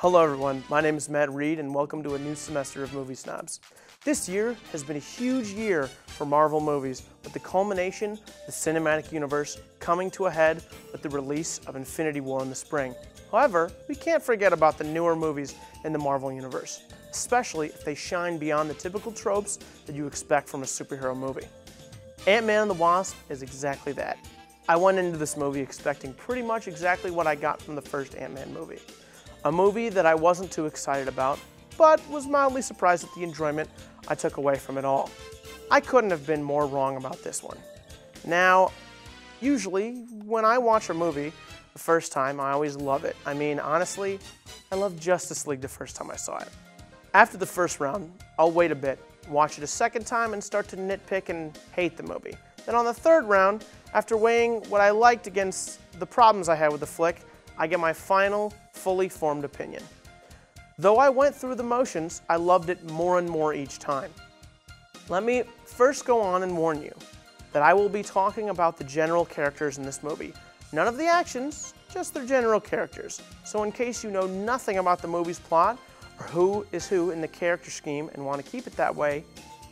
Hello everyone, my name is Matt Reid and welcome to a new semester of Movie Snobs. This year has been a huge year for Marvel movies, with the culmination of the cinematic universe coming to a head with the release of Infinity War in the spring. However, we can't forget about the newer movies in the Marvel universe, especially if they shine beyond the typical tropes that you expect from a superhero movie. Antman and the Wasp is exactly that. I went into this movie expecting pretty much exactly what I got from the first Ant-Man movie. A movie that I wasn't too excited about, but was mildly surprised at the enjoyment I took away from it all. I couldn't have been more wrong about this one. Now, usually, when I watch a movie the first time, I always love it. I mean, honestly, I loved Justice League the first time I saw it. After the first round, I'll wait a bit, watch it a second time, and start to nitpick and hate the movie. Then on the third round, after weighing what I liked against the problems I had with the flick, I get my final, fully formed opinion. Though I went through the motions, I loved it more and more each time. Let me first go on and warn you that I will be talking about the general characters in this movie. None of the actions, just their general characters. So in case you know nothing about the movie's plot, or who is who in the character scheme and want to keep it that way,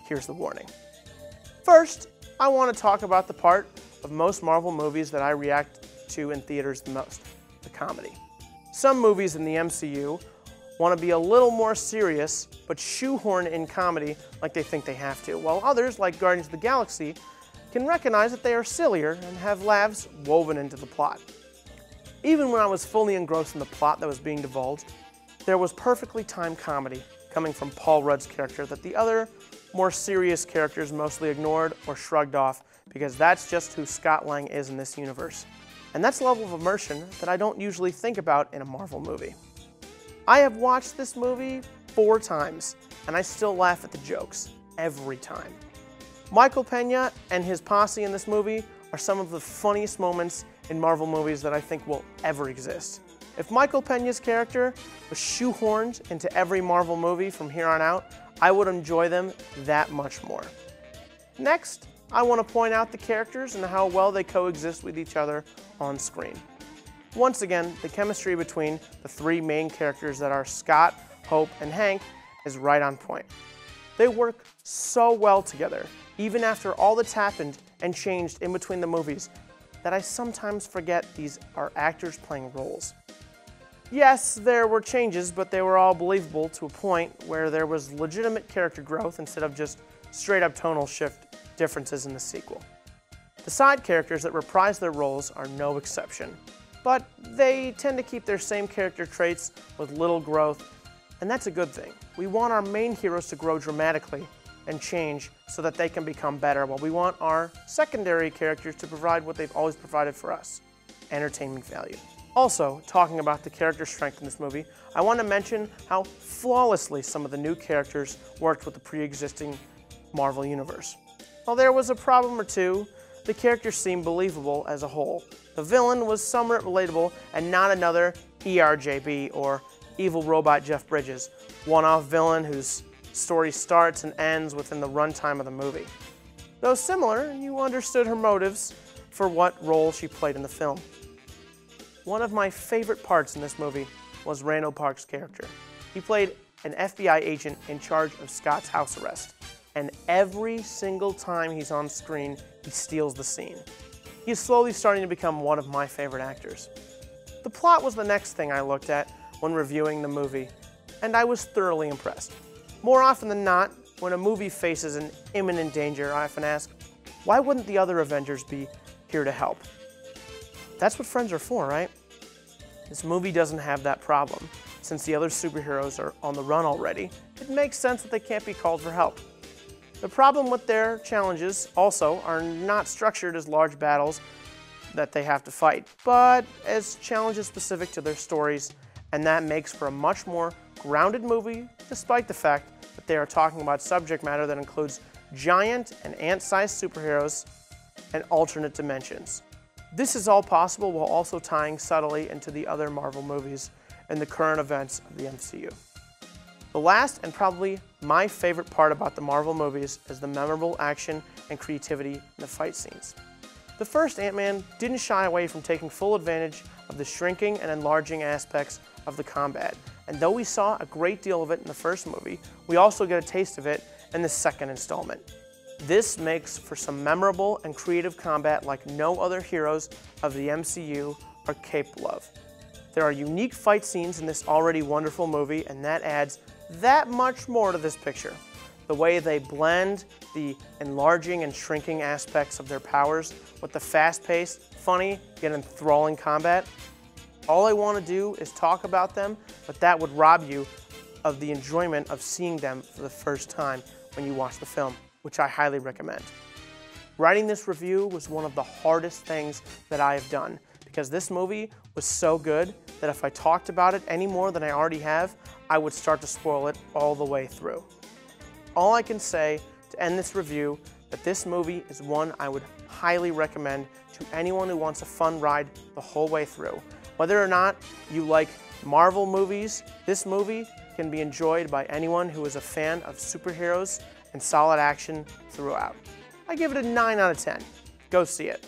here's the warning. First, I want to talk about the part of most Marvel movies that I react to in theaters the most. The comedy. Some movies in the MCU want to be a little more serious, but shoehorn in comedy like they think they have to, while others, like Guardians of the Galaxy, can recognize that they are sillier and have laughs woven into the plot. Even when I was fully engrossed in the plot that was being divulged, there was perfectly timed comedy coming from Paul Rudd's character that the other, more serious characters mostly ignored or shrugged off, because that's just who Scott Lang is in this universe. And that's a level of immersion that I don't usually think about in a Marvel movie. I have watched this movie 4 times, and I still laugh at the jokes, every time. Michael Pena and his posse in this movie are some of the funniest moments in Marvel movies that I think will ever exist. If Michael Pena's character was shoehorned into every Marvel movie from here on out, I would enjoy them that much more. Next, I want to point out the characters and how well they coexist with each other on screen. Once again, the chemistry between the 3 main characters that are Scott, Hope, and Hank is right on point. They work so well together, even after all that's happened and changed in between the movies, that I sometimes forget these are actors playing roles. Yes, there were changes, but they were all believable to a point where there was legitimate character growth instead of just straight-up tonal shift differences in the sequel. The side characters that reprise their roles are no exception, but they tend to keep their same character traits with little growth, and that's a good thing. We want our main heroes to grow dramatically and change so that they can become better, while we want our secondary characters to provide what they've always provided for us, entertainment value. Also, talking about the character strength in this movie, I want to mention how flawlessly some of the new characters worked with the pre-existing Marvel universe. While there was a problem or two, the characters seemed believable as a whole. The villain was somewhat relatable and not another ERJB or evil robot Jeff Bridges, one-off villain whose story starts and ends within the runtime of the movie. Though similar, you understood her motives for what role she played in the film. One of my favorite parts in this movie was Randall Park's character. He played an FBI agent in charge of Scott's house arrest. And every single time he's on screen, he steals the scene. He is slowly starting to become one of my favorite actors. The plot was the next thing I looked at when reviewing the movie, and I was thoroughly impressed. More often than not, when a movie faces an imminent danger, I often ask, why wouldn't the other Avengers be here to help? That's what friends are for, right? This movie doesn't have that problem. Since the other superheroes are on the run already, it makes sense that they can't be called for help. The problem with their challenges also are not structured as large battles that they have to fight, but as challenges specific to their stories, and that makes for a much more grounded movie, despite the fact that they are talking about subject matter that includes giant and ant-sized superheroes and alternate dimensions. This is all possible while also tying subtly into the other Marvel movies and the current events of the MCU. The last and probably my favorite part about the Marvel movies is the memorable action and creativity in the fight scenes. The first Ant-Man didn't shy away from taking full advantage of the shrinking and enlarging aspects of the combat, and though we saw a great deal of it in the first movie, we also get a taste of it in the second installment. This makes for some memorable and creative combat like no other heroes of the MCU are capable of. There are unique fight scenes in this already wonderful movie, and that adds that much more to this picture. The way they blend the enlarging and shrinking aspects of their powers with the fast-paced, funny, yet enthralling combat. All I want to do is talk about them, but that would rob you of the enjoyment of seeing them for the first time when you watch the film, which I highly recommend. Writing this review was one of the hardest things that I have done, because this movie was so good that if I talked about it any more than I already have, I would start to spoil it all the way through. All I can say to end this review that this movie is one I would highly recommend to anyone who wants a fun ride the whole way through. Whether or not you like Marvel movies, this movie can be enjoyed by anyone who is a fan of superheroes and solid action throughout. I give it a 9 out of 10. Go see it.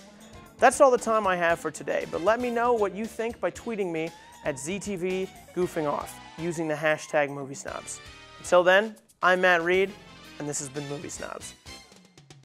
That's all the time I have for today, but let me know what you think by tweeting me at ZTV Goofing Off using the hashtag Movie Snobs. Until then, I'm Matt Reid, and this has been Movie Snobs.